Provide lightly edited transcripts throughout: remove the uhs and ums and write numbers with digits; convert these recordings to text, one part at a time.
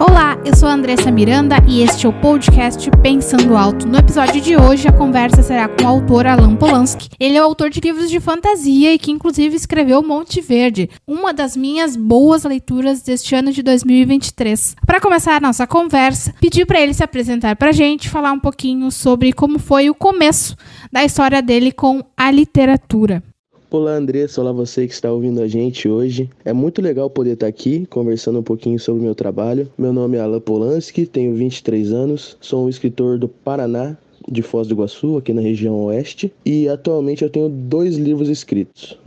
Olá, eu sou a Andressa Miranda e este é o podcast Pensando Alto. No episódio de hoje, a conversa será com o autor Alan Polanski. Ele é o autor de livros de fantasia e que inclusive escreveu Monte Verde, uma das minhas boas leituras deste ano de 2023. Para começar a nossa conversa, pedi para ele se apresentar para a gente, falar um pouquinho sobre como foi o começo da história dele com a literatura. Olá, Andressa, olá você que está ouvindo a gente hoje. É muito legal poder estar aqui conversando um pouquinho sobre o meu trabalho. Meu nome é Alan Polanski, tenho 23 anos, sou um escritor do Paraná, de Foz do Iguaçu, aqui na região oeste, e atualmente eu tenho 2 livros escritos,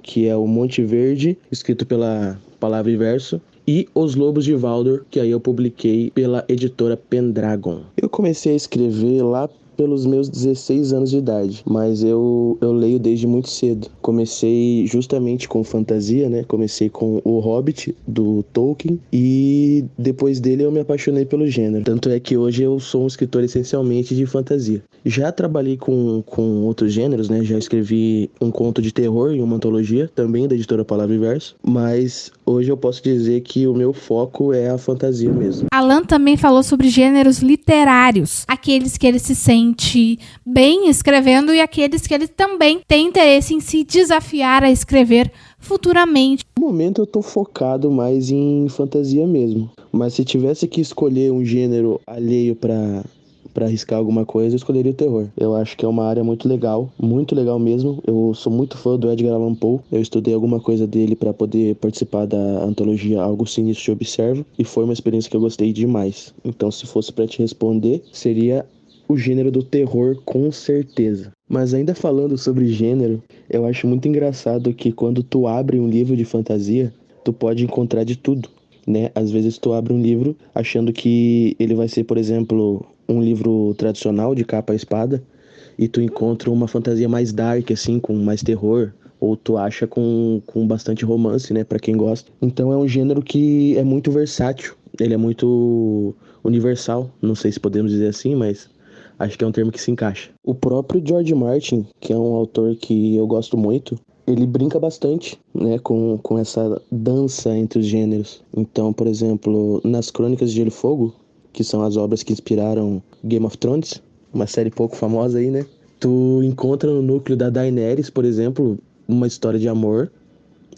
que é o Monte Verde, escrito pela Palavra e Verso, e Os Lobos de Valdor, que aí eu publiquei pela editora Pendragon. Eu comecei a escrever lá pelos meus 16 anos de idade, mas eu leio desde muito cedo. Comecei justamente com fantasia, né? Comecei com O Hobbit, do Tolkien, e depois dele eu me apaixonei pelo gênero. Tanto é que hoje eu sou um escritor essencialmente de fantasia. Já trabalhei com outros gêneros, né? Já escrevi um conto de terror em uma antologia, também da editora Palavra e Verso, mas hoje eu posso dizer que o meu foco é a fantasia mesmo. Alan também falou sobre gêneros literários, aqueles que ele se sente bem escrevendo e aqueles que ele também tem interesse em se desafiar a escrever futuramente. No momento eu tô focado mais em fantasia mesmo, mas se tivesse que escolher um gênero alheio para arriscar alguma coisa, eu escolheria o terror. Eu acho que é uma área muito legal mesmo. Eu sou muito fã do Edgar Allan Poe. Eu estudei alguma coisa dele para poder participar da antologia Algo Sinistro Te Observa e foi uma experiência que eu gostei demais. Então, se fosse para te responder, seria o gênero do terror, com certeza. Mas ainda falando sobre gênero, eu acho muito engraçado que quando tu abre um livro de fantasia, tu pode encontrar de tudo, né? Às vezes tu abre um livro achando que ele vai ser, por exemplo, um livro tradicional de capa e espada, e tu encontra uma fantasia mais dark, assim, com mais terror, ou tu acha com bastante romance, né, pra quem gosta. Então é um gênero que é muito versátil, ele é muito universal, não sei se podemos dizer assim, mas acho que é um termo que se encaixa. O próprio George Martin, que é um autor que eu gosto muito, ele brinca bastante, né, com essa dança entre os gêneros. Então, por exemplo, nas Crônicas de Gelo e Fogo, que são as obras que inspiraram Game of Thrones, uma série pouco famosa aí, né? Tu encontra no núcleo da Daenerys, por exemplo, uma história de amor,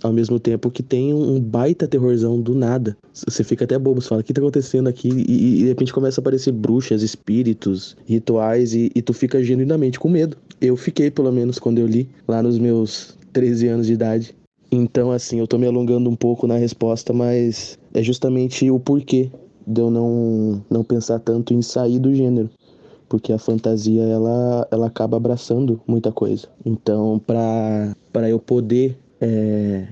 ao mesmo tempo que tem um baita terrorzão do nada. Você fica até bobo, você fala, o que tá acontecendo aqui? E de repente começa a aparecer bruxas, espíritos, rituais, e tu fica genuinamente com medo. Eu fiquei, pelo menos, quando eu li, lá nos meus 13 anos de idade. Então, assim, eu tô me alongando um pouco na resposta, mas é justamente o porquê de eu não pensar tanto em sair do gênero. Porque a fantasia, ela acaba abraçando muita coisa. Então, para eu poder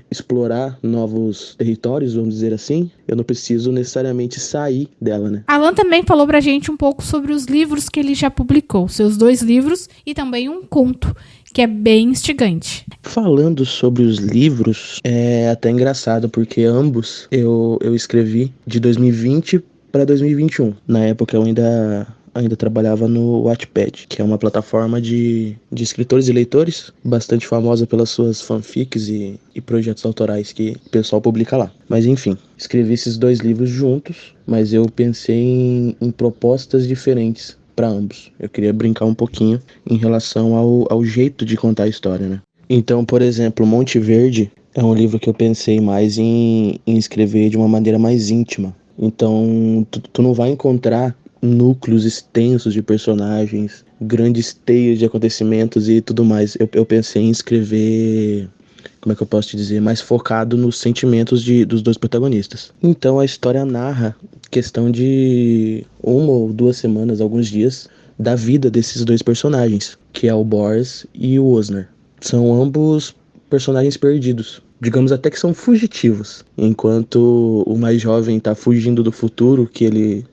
explorar novos territórios, vamos dizer assim, eu não preciso necessariamente sair dela, né? Alan também falou pra gente um pouco sobre os livros que ele já publicou, seus 2 livros e também um conto, que é bem instigante. Falando sobre os livros, é até engraçado, porque ambos eu escrevi de 2020 para 2021. Na época eu ainda trabalhava no Wattpad, que é uma plataforma de escritores e leitores, bastante famosa pelas suas fanfics e projetos autorais que o pessoal publica lá. Mas enfim, escrevi esses 2 livros juntos, mas eu pensei em propostas diferentes para ambos. Eu queria brincar um pouquinho em relação ao jeito de contar a história, né? Então, por exemplo, Monte Verde é um livro que eu pensei mais em escrever de uma maneira mais íntima. Então, tu não vai encontrar núcleos extensos de personagens, grandes teias de acontecimentos e tudo mais. Eu pensei em escrever, como é que eu posso te dizer, mais focado nos sentimentos dos 2 protagonistas. Então a história narra questão de 1 ou 2 semanas, alguns dias, da vida desses 2 personagens, que é o Bors e o Osnar. São ambos personagens perdidos. Digamos até que são fugitivos. Enquanto o mais jovem tá fugindo do futuro que ele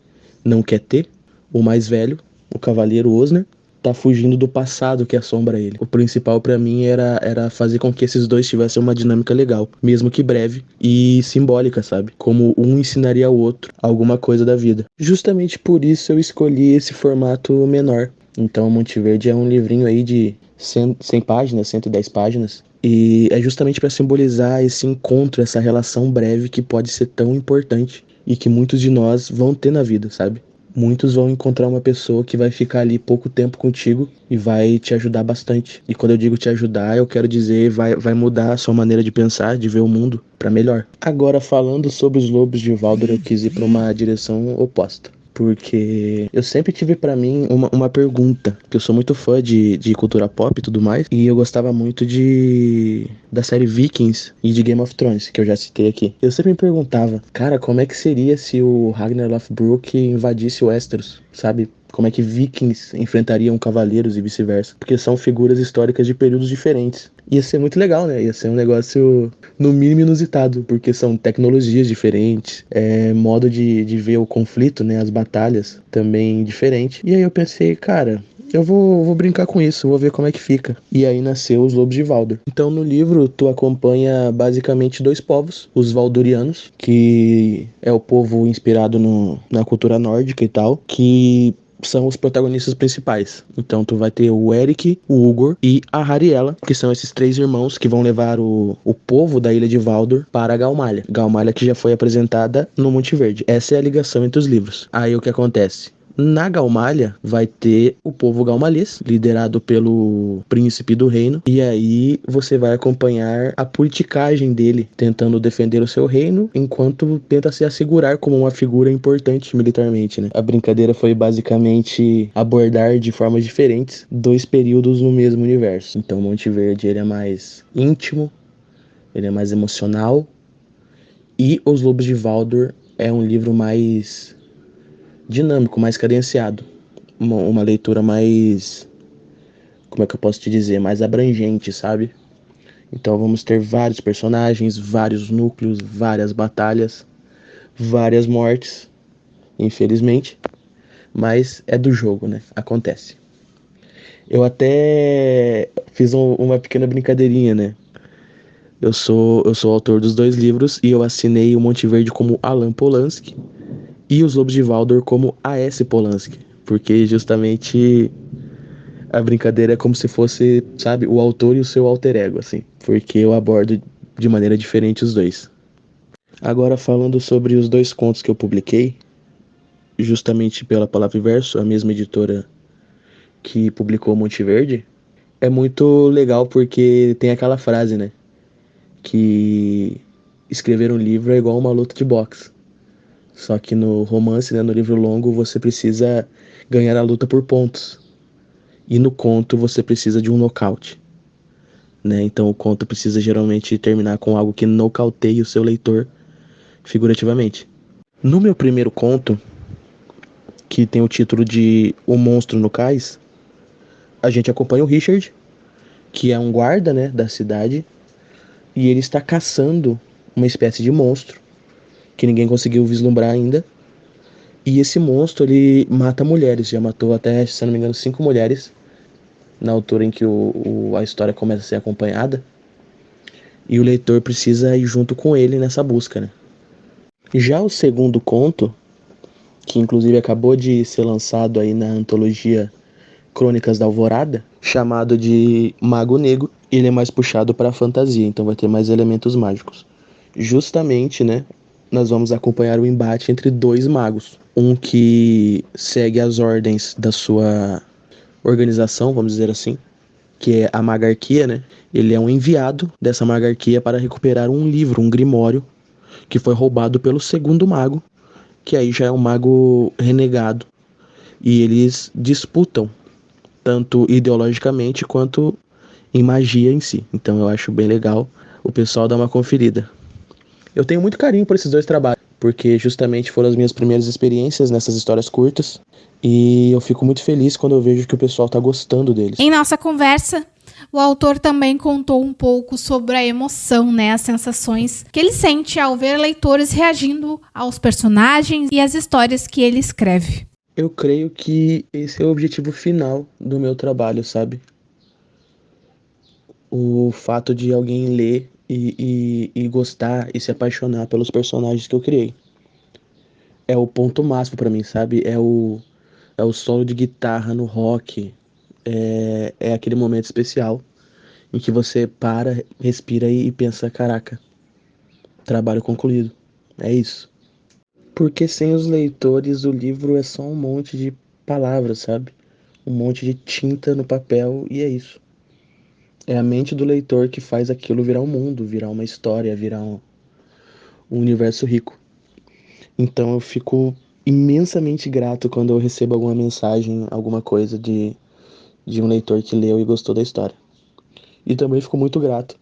não quer ter, o mais velho, o cavaleiro Osnar, tá fugindo do passado que assombra ele. O principal pra mim era fazer com que esses 2 tivessem uma dinâmica legal, mesmo que breve e simbólica, sabe? Como um ensinaria ao outro alguma coisa da vida. Justamente por isso eu escolhi esse formato menor. Então, Monte Verde é um livrinho aí de 100 páginas, 110 páginas, e é justamente para simbolizar esse encontro, essa relação breve que pode ser tão importante e que muitos de nós vão ter na vida, sabe? Muitos vão encontrar uma pessoa que vai ficar ali pouco tempo contigo e vai te ajudar bastante. E quando eu digo te ajudar, eu quero dizer vai mudar a sua maneira de pensar, de ver o mundo para melhor. Agora, falando sobre os Lobos de Valdor, eu quis ir para uma direção oposta. Porque eu sempre tive pra mim uma pergunta, que eu sou muito fã de cultura pop e tudo mais, e eu gostava muito da série Vikings e de Game of Thrones, que eu já citei aqui. Eu sempre me perguntava, cara, como é que seria se o Ragnar Lothbrok invadisse Westeros, sabe? Como é que Vikings enfrentariam cavaleiros e vice-versa? Porque são figuras históricas de períodos diferentes. Ia ser muito legal, né? Ia ser um negócio, no mínimo, inusitado, porque são tecnologias diferentes, modo de ver o conflito, né? As batalhas também diferente. E aí eu pensei, cara, eu vou brincar com isso, vou ver como é que fica. E aí nasceu os Lobos de Valdor. Então no livro tu acompanha basicamente dois povos, os Valdorianos, que é o povo inspirado na cultura nórdica e tal, que são os protagonistas principais. Então tu vai ter o Eric, o Ugor e a Hariella, que são esses três irmãos que vão levar o povo da Ilha de Valdor para a Galmalha. Galmalha que já foi apresentada no Monte Verde. Essa é a ligação entre os livros. Aí o que acontece? Na Galmalha vai ter o povo galmalês, liderado pelo príncipe do reino, e aí você vai acompanhar a politicagem dele, tentando defender o seu reino, enquanto tenta se assegurar como uma figura importante militarmente, né? A brincadeira foi basicamente abordar de formas diferentes dois períodos no mesmo universo. Então Monte Verde ele é mais íntimo, ele é mais emocional, e Os Lobos de Valdor é um livro mais dinâmico, mais cadenciado. Uma leitura mais, como é que eu posso te dizer, mais abrangente, sabe? Então vamos ter vários personagens, vários núcleos, várias batalhas, várias mortes, infelizmente, mas é do jogo, né? Acontece. Eu até fiz uma pequena brincadeirinha, né? Eu sou autor dos dois livros e eu assinei o Monte Verde como Alan Polanski e os Lobos de Valdor como A.S. Polanski, porque justamente a brincadeira é como se fosse, sabe, o autor e o seu alter ego, assim, porque eu abordo de maneira diferente os dois. Agora, falando sobre os dois contos que eu publiquei, justamente pela Palavra e Verso, a mesma editora que publicou Monte Verde, é muito legal porque tem aquela frase, né, que escrever um livro é igual uma luta de boxe. Só que no romance, né, no livro longo, você precisa ganhar a luta por pontos. E no conto você precisa de um nocaute, né? Então o conto precisa geralmente terminar com algo que nocauteie o seu leitor figurativamente. No meu primeiro conto, que tem o título de O Monstro no Cais, a gente acompanha o Richard, que é um guarda, né, da cidade, e ele está caçando uma espécie de monstro que ninguém conseguiu vislumbrar ainda. E esse monstro, ele mata mulheres, já matou até, se não me engano, 5 mulheres na altura em que a história começa a ser acompanhada. E o leitor precisa ir junto com ele nessa busca, né? Já o segundo conto, que inclusive acabou de ser lançado aí na antologia Crônicas da Alvorada, chamado de Mago Negro, ele é mais puxado para a fantasia, então vai ter mais elementos mágicos. Justamente, né, nós vamos acompanhar o embate entre dois magos. Um que segue as ordens da sua organização, vamos dizer assim, que é a Magarquia, né? Ele é um enviado dessa Magarquia para recuperar um livro, um grimório, que foi roubado pelo segundo mago, que aí já é um mago renegado. E eles disputam, tanto ideologicamente quanto em magia em si. Então eu acho bem legal o pessoal dar uma conferida. Eu tenho muito carinho por esses dois trabalhos, porque justamente foram as minhas primeiras experiências nessas histórias curtas. E eu fico muito feliz quando eu vejo que o pessoal tá gostando deles. Em nossa conversa, o autor também contou um pouco sobre a emoção, né, as sensações que ele sente ao ver leitores reagindo aos personagens e às histórias que ele escreve. Eu creio que esse é o objetivo final do meu trabalho, sabe? O fato de alguém ler e gostar e se apaixonar pelos personagens que eu criei. É o ponto máximo pra mim, sabe? É o solo de guitarra no rock. É aquele momento especial em que você para, respira e pensa, caraca, trabalho concluído. É isso. Porque sem os leitores o livro é só um monte de palavras, sabe? Um monte de tinta no papel e é isso. É a mente do leitor que faz aquilo virar um mundo, virar uma história, virar um universo rico. Então eu fico imensamente grato quando eu recebo alguma mensagem, alguma coisa de um leitor que leu e gostou da história. E também fico muito grato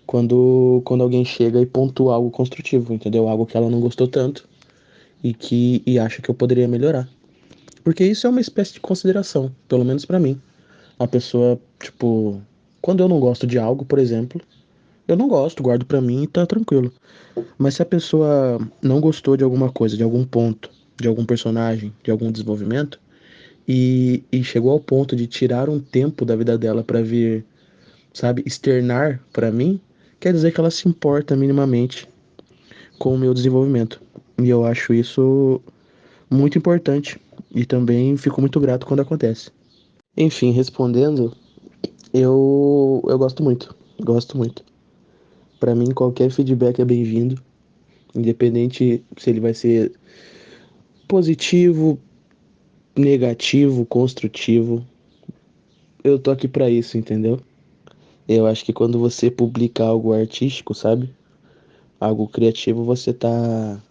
quando alguém chega e pontua algo construtivo, entendeu? Algo que ela não gostou tanto e acha que eu poderia melhorar. Porque isso é uma espécie de consideração, pelo menos pra mim. A pessoa, tipo, quando eu não gosto de algo, por exemplo, eu não gosto, guardo pra mim e tá tranquilo. Mas se a pessoa não gostou de alguma coisa, de algum ponto, de algum personagem, de algum desenvolvimento, e chegou ao ponto de tirar um tempo da vida dela pra vir, sabe, externar pra mim, quer dizer que ela se importa minimamente com o meu desenvolvimento. E eu acho isso muito importante. E também fico muito grato quando acontece. Enfim, respondendo, eu gosto muito. Gosto muito. Pra mim, qualquer feedback é bem-vindo. Independente se ele vai ser positivo, negativo, construtivo. Eu tô aqui pra isso, entendeu? Eu acho que quando você publica algo artístico, sabe? Algo criativo, você tá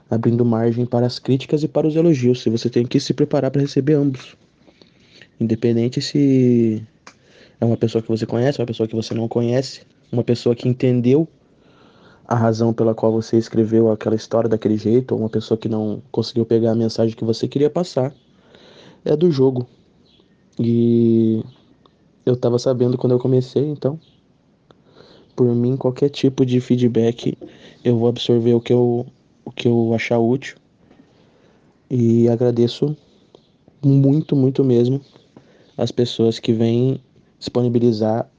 abrindo margem para as críticas e para os elogios. E você tem que se preparar para receber ambos. Independente se é uma pessoa que você conhece, uma pessoa que você não conhece, uma pessoa que entendeu a razão pela qual você escreveu aquela história daquele jeito, ou uma pessoa que não conseguiu pegar a mensagem que você queria passar. É do jogo. E eu tava sabendo quando eu comecei, então, por mim, qualquer tipo de feedback, eu vou absorver o que eu achar útil. E agradeço muito, muito mesmo as pessoas que vêm disponibilizar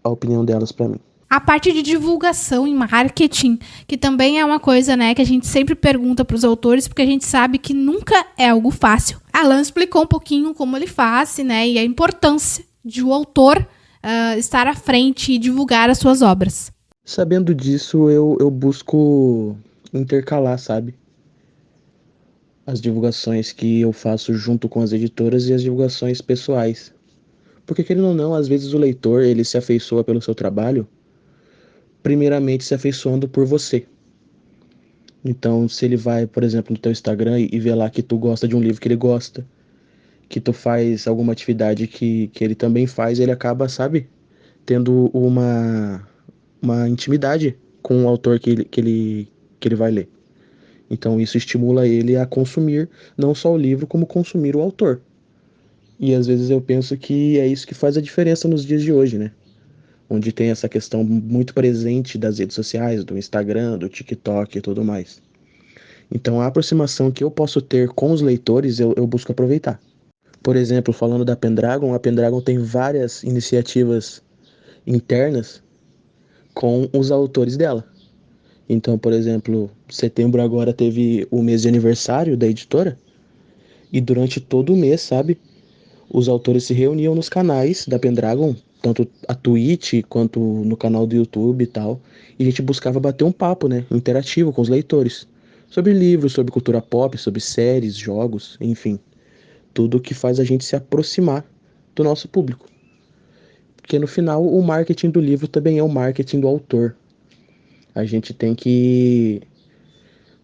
a opinião delas pra mim. A parte de divulgação e marketing, que também é uma coisa, né, que a gente sempre pergunta para os autores, porque a gente sabe que nunca é algo fácil. Alan explicou um pouquinho como ele faz, né, e a importância de o autor estar à frente e divulgar as suas obras. Sabendo disso, eu busco intercalar, sabe? As divulgações que eu faço junto com as editoras e as divulgações pessoais. Porque, querendo ou não, às vezes o leitor, ele se afeiçoa pelo seu trabalho, primeiramente se afeiçoando por você. Então, se ele vai, por exemplo, no teu Instagram e vê lá que tu gosta de um livro que ele gosta, que tu faz alguma atividade que ele também faz, ele acaba, sabe, tendo uma intimidade com o autor que ele vai ler. Então, isso estimula ele a consumir não só o livro, como consumir o autor. E às vezes eu penso que é isso que faz a diferença nos dias de hoje, né? Onde tem essa questão muito presente das redes sociais, do Instagram, do TikTok e tudo mais. Então, a aproximação que eu posso ter com os leitores, eu busco aproveitar. Por exemplo, falando da Pendragon, a Pendragon tem várias iniciativas internas com os autores dela. Então, por exemplo, setembro agora teve o mês de aniversário da editora, e durante todo o mês, sabe, os autores se reuniam nos canais da Pendragon, tanto a Twitch quanto no canal do YouTube e tal, e a gente buscava bater um papo, né, interativo com os leitores, sobre livros, sobre cultura pop, sobre séries, jogos, enfim, tudo que faz a gente se aproximar do nosso público. Porque no final, o marketing do livro também é o marketing do autor. A gente tem que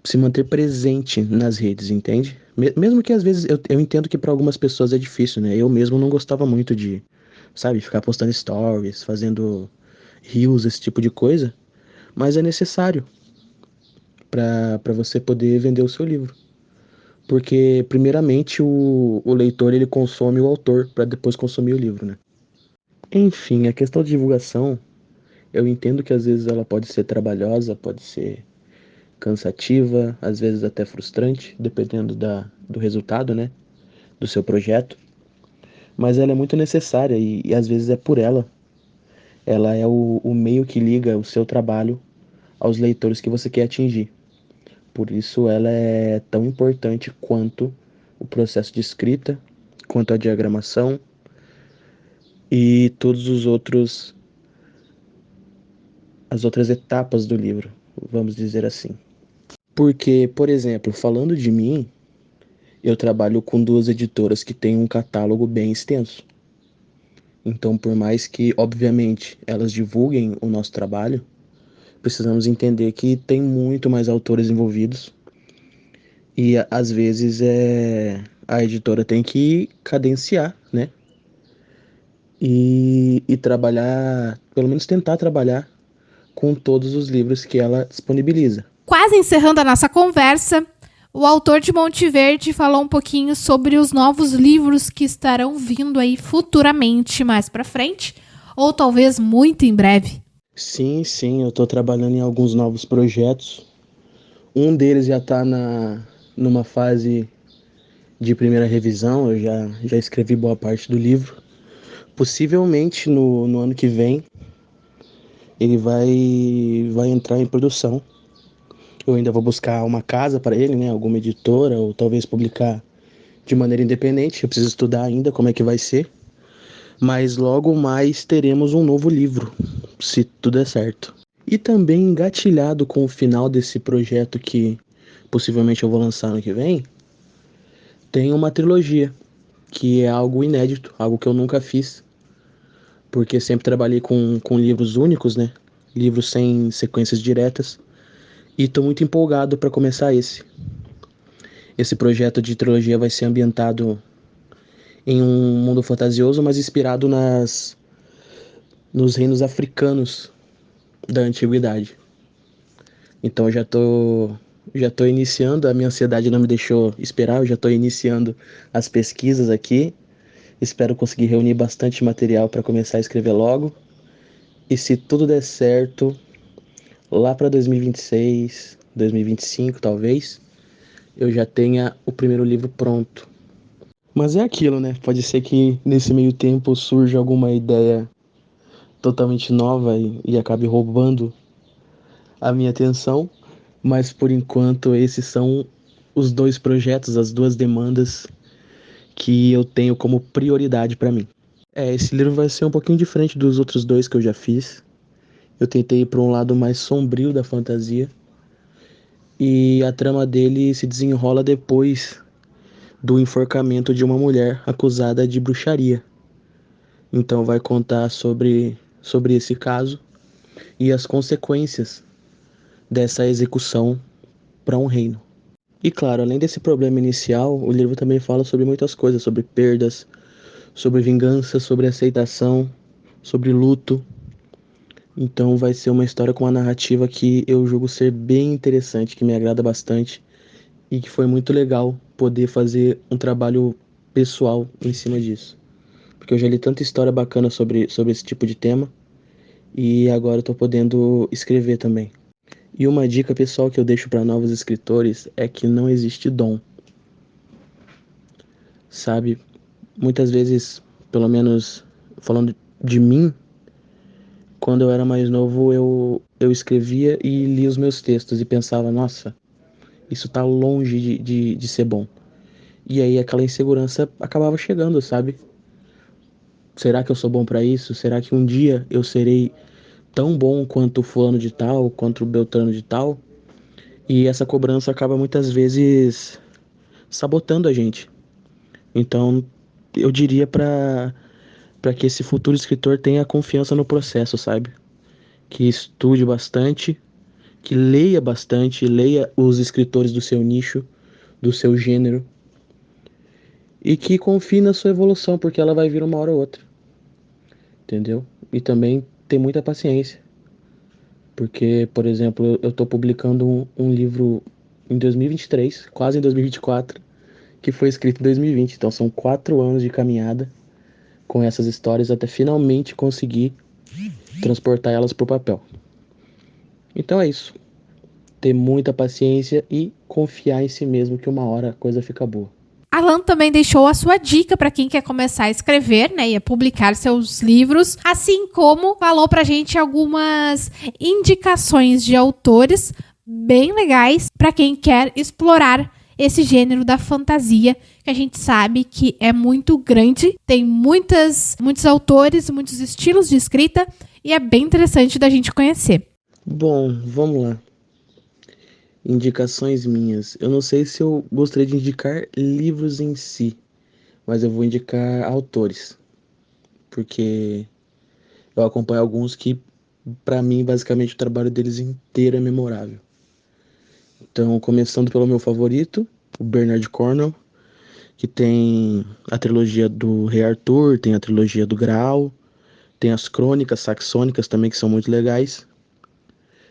se manter presente nas redes, entende? Mesmo que às vezes eu entendo que para algumas pessoas é difícil, né? Eu mesmo não gostava muito de, sabe, ficar postando stories, fazendo reels, esse tipo de coisa, mas é necessário para você poder vender o seu livro. Porque, primeiramente, o leitor ele consome o autor para depois consumir o livro, né? Enfim, a questão de divulgação, eu entendo que às vezes ela pode ser trabalhosa, pode ser cansativa, às vezes até frustrante, dependendo do resultado, né, do seu projeto, mas ela é muito necessária e às vezes é por ela. Ela é o meio que liga o seu trabalho aos leitores que você quer atingir. Por isso ela é tão importante quanto o processo de escrita, quanto a diagramação e todos os outros as outras etapas do livro, vamos dizer assim. Porque, por exemplo, falando de mim, eu trabalho com duas editoras que têm um catálogo bem extenso. Então, por mais que, obviamente, elas divulguem o nosso trabalho, precisamos entender que tem muito mais autores envolvidos e às vezes a editora tem que cadenciar, né? E trabalhar, pelo menos tentar trabalhar com todos os livros que ela disponibiliza. Quase encerrando a nossa conversa, o autor de Monte Verde falou um pouquinho sobre os novos livros que estarão vindo aí futuramente, mais pra frente, ou talvez muito em breve. Sim, eu tô trabalhando em alguns novos projetos. Um deles já tá numa fase de primeira revisão, eu já escrevi boa parte do livro. Possivelmente no ano que vem ele vai entrar em produção. Eu ainda vou buscar uma casa para ele, né? Alguma editora, ou talvez publicar de maneira independente. Eu preciso estudar ainda como é que vai ser. Mas logo mais teremos um novo livro, se tudo der certo. E também engatilhado com o final desse projeto que possivelmente eu vou lançar ano que vem, tem uma trilogia, que é algo inédito, algo que eu nunca fiz, porque sempre trabalhei com livros únicos, né? Livros sem sequências diretas. E estou muito empolgado para começar esse. Esse projeto de trilogia vai ser ambientado em um mundo fantasioso, mas inspirado nos reinos africanos da antiguidade. Então eu já tô iniciando, a minha ansiedade não me deixou esperar, eu já estou iniciando as pesquisas aqui. Espero conseguir reunir bastante material para começar a escrever logo. E se tudo der certo, lá para 2026, 2025 talvez, eu já tenha o primeiro livro pronto. Mas é aquilo, né? Pode ser que nesse meio tempo surja alguma ideia totalmente nova e acabe roubando a minha atenção. Mas por enquanto esses são os dois projetos, as duas demandas que eu tenho como prioridade para mim. Esse livro vai ser um pouquinho diferente dos outros dois que eu já fiz. Eu tentei ir para um lado mais sombrio da fantasia. E a trama dele se desenrola depois do enforcamento de uma mulher acusada de bruxaria. Então vai contar sobre esse caso e as consequências dessa execução para um reino. E claro, além desse problema inicial, o livro também fala sobre muitas coisas, sobre perdas, sobre vingança, sobre aceitação, sobre luto. Então vai ser uma história com uma narrativa que eu julgo ser bem interessante, que me agrada bastante e que foi muito legal poder fazer um trabalho pessoal em cima disso. Porque eu já li tanta história bacana sobre esse tipo de tema e agora eu tô podendo escrever também. E uma dica pessoal que eu deixo para novos escritores é que não existe dom. Sabe? Muitas vezes, pelo menos falando de mim, quando eu era mais novo, eu escrevia e lia os meus textos e pensava, nossa, isso tá longe de ser bom. E aí aquela insegurança acabava chegando, sabe? Será que eu sou bom para isso? Será que um dia eu serei tão bom quanto o fulano de tal, quanto o beltrano de tal? E essa cobrança acaba muitas vezes sabotando a gente. Então, eu diria para que esse futuro escritor tenha confiança no processo, sabe? Que estude bastante, que leia bastante, leia os escritores do seu nicho, do seu gênero, e que confie na sua evolução, porque ela vai vir uma hora ou outra, entendeu? E também ter muita paciência, porque, por exemplo, eu estou publicando um livro em 2023, quase em 2024, que foi escrito em 2020, então são 4 anos de caminhada com essas histórias até finalmente conseguir transportar elas para o papel. Então é isso. Ter muita paciência e confiar em si mesmo que uma hora a coisa fica boa. Alan também deixou a sua dica para quem quer começar a escrever, né, e a publicar seus livros, assim como falou pra gente algumas indicações de autores bem legais para quem quer explorar esse gênero da fantasia, que a gente sabe que é muito grande, tem muitos autores, muitos estilos de escrita e é bem interessante da gente conhecer. Bom, vamos lá. Indicações minhas. Eu não sei se eu gostaria de indicar livros em si, mas eu vou indicar autores, porque eu acompanho alguns que, pra mim, basicamente o trabalho deles inteiro é memorável. Então, começando pelo meu favorito, o Bernard Cornwell, que tem a trilogia do Rei Arthur, tem a trilogia do Graal, tem as crônicas saxônicas também, que são muito legais.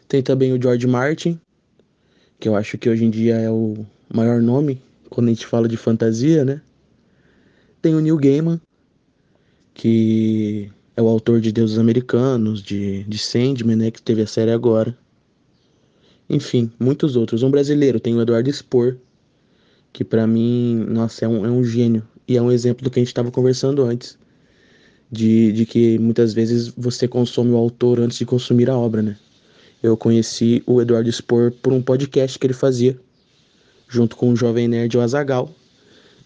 Tem também o George Martin, que eu acho que hoje em dia é o maior nome quando a gente fala de fantasia, né? Tem o Neil Gaiman, que é o autor de Deuses Americanos, de Sandman, né? Que teve a série agora. Enfim, muitos outros. Um brasileiro, tem o Eduardo Spor, que pra mim, nossa, é um gênio. E é um exemplo do que a gente estava conversando antes. De que muitas vezes você consome o autor antes de consumir a obra, né? Eu conheci o Eduardo Spor por um podcast que ele fazia, junto com o Jovem Nerd e o Azaghal.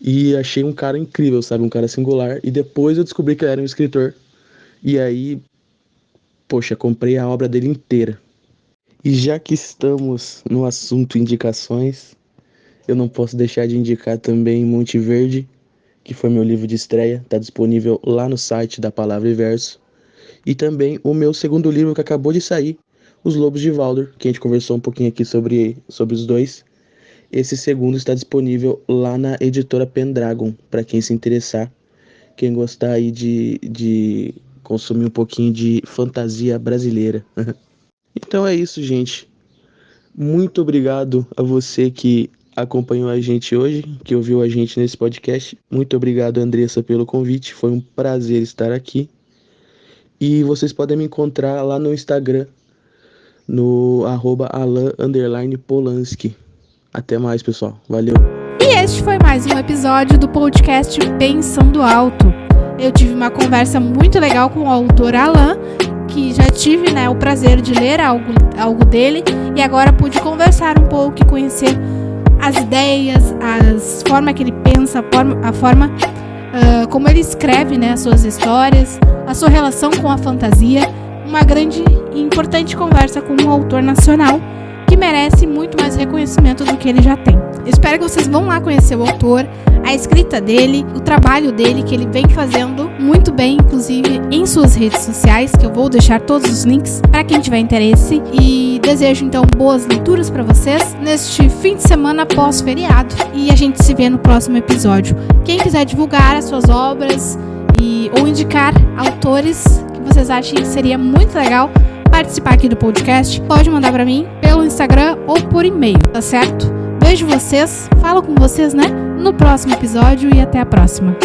E achei um cara incrível, sabe? Um cara singular. E depois eu descobri que ele era um escritor. E aí, poxa, comprei a obra dele inteira. E já que estamos no assunto indicações, eu não posso deixar de indicar também Monte Verde, que foi meu livro de estreia. Está disponível lá no site da Palavra e Verso. E também o meu segundo livro que acabou de sair, Os Lobos de Valdor, que a gente conversou um pouquinho aqui sobre os dois. Esse segundo está disponível lá na editora Pendragon, para quem se interessar, quem gostar aí de consumir um pouquinho de fantasia brasileira. Então é isso, gente. Muito obrigado a você que acompanhou a gente hoje, que ouviu a gente nesse podcast. Muito obrigado, Andressa, pelo convite. Foi um prazer estar aqui. E vocês podem me encontrar lá no Instagram, no @alan_polanski. Até mais, pessoal. Valeu. E este foi mais um episódio do podcast Pensando Alto. Eu tive uma conversa muito legal com o autor Alan, que já tive, o prazer de ler algo dele, e agora pude conversar um pouco e conhecer as ideias, a forma que ele pensa, a forma como ele escreve, as suas histórias, a sua relação com a fantasia. Uma grande e importante conversa com um autor nacional que merece muito mais reconhecimento do que ele já tem. Espero que vocês vão lá conhecer o autor, a escrita dele, o trabalho dele, que ele vem fazendo muito bem, inclusive em suas redes sociais, que eu vou deixar todos os links para quem tiver interesse. E desejo então boas leituras para vocês neste fim de semana pós-feriado, e a gente se vê no próximo episódio. Quem quiser divulgar as suas obras ou indicar autores que vocês achem que seria muito legal participar aqui do podcast, pode mandar para mim pelo Instagram ou por e-mail, tá certo? Vejo vocês, falo com vocês, no próximo episódio, e até a próxima.